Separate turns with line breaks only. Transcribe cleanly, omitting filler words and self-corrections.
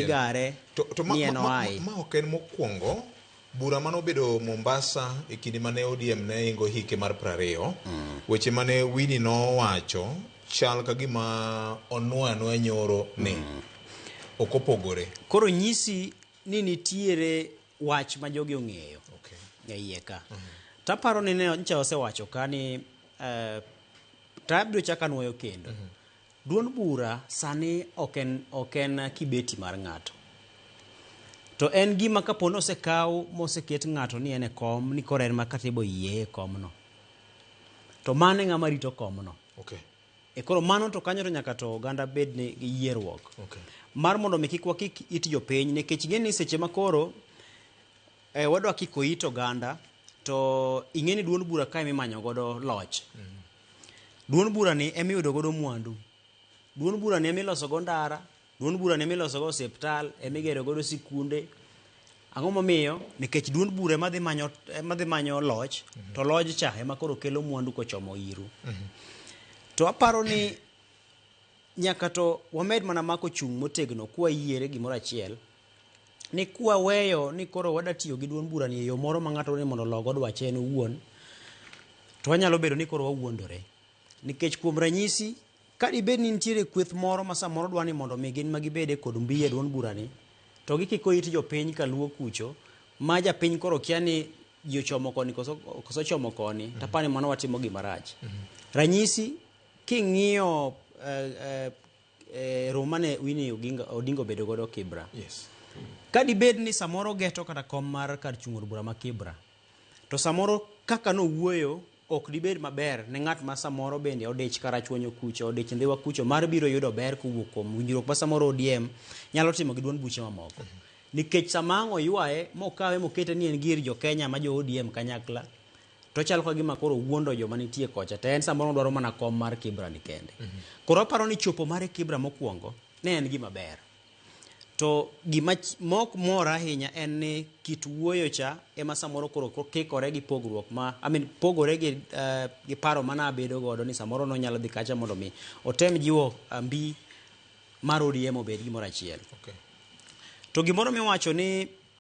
gare nie no ai.
Ma ok en mokwongo bura mano bedo Mombasa e kinde mane ODM ne ingo hike mar 20. Weche mane Winnie no wacho chal ka gima onwa nyoro ni ok opogore.
Koro nyisi ni nitiere wach ma jogi ong'eyo.
Okay.
Iye ka. Taparo ni ne ncha osewacho ka ni tabiro chaka nuoyo kendo. Duond bura sani oken kibeti mar ng'ato. To en gima kapono osekaw moseket ng'ato ni ene kom ni koren makatibo yie komno. To mane ng'ama rito komno.
Okay.
E koro mano to kanyo to nyaka to oganda bed ni yierruok.
Okay.
Mar mondo mi kik wakik it jopiny nikech ng'eni seche makoro wadwa kiko it oganda to ing'eni duond bura kae mimanyo godo loch. Duond bura ni emiyudo godo mwandu. Duond bura ni emiloso go ndara, duond bura ni emiloso go hospital, emigero godo sikunde. Ang'o momiyo nikech duond bura madhi manyo loch to loj cha ema koro kelo mwandu kochomo iru. To aparo ni nyaka to wamed mana mako chung motegno kwa yiere gimoro achiel ni kwa weyo ni koro wada tiyo gi duond bura ni yo moro ma ng'ato ni mondo logo dwache en owuon to wanyalo bedo ni koro wawuondore nikech kuom ranyisi ka dibed ni nitiere kweth moro ma samoro dwani mondo mi gin magibede kod mbiye duond bura ni to gikiko it jopiny kaluo kucho ma japiny koro kia ni jochomo koni koso chomo koni tapani mano watimo gimarach. Ranyisi king'iyo romane Winnie Odinga bedo godo Kibra.
Yes.
Ka dibed ni samoro geto kata kom mar kar chung'o bura ma Kibra to samoro kaka no wuoyo ok dibed maber ne ng'at ma samoro bende odich karachuonyo kucho odich ndiwa kucho mar biro yudo ber kuwuok kuom winjruok ma samoro ODM nyalo timo gi duond buche mamoko. Nikech samango yuae mokawe mokete ni en gir jo Kenya ma jo ODM kanyakla to chal ka gima koro wuondo joma nitie kocha to en samoro dwaro mana kom mar Kibra ni kende. Koro aparo ni chopo mar Kibra mokwongo ne en gima ber. To gima mok mora ahinya en ni kit wuoyo cha ema samoro koro kikore gi pogruok pogore gi paro mana bedo godo ni samoro no nyalo dhi kacha mondo mi otem jiwo mbi mar ODM obed gimoro achiel.
Okay.
To gimoro miwacho ni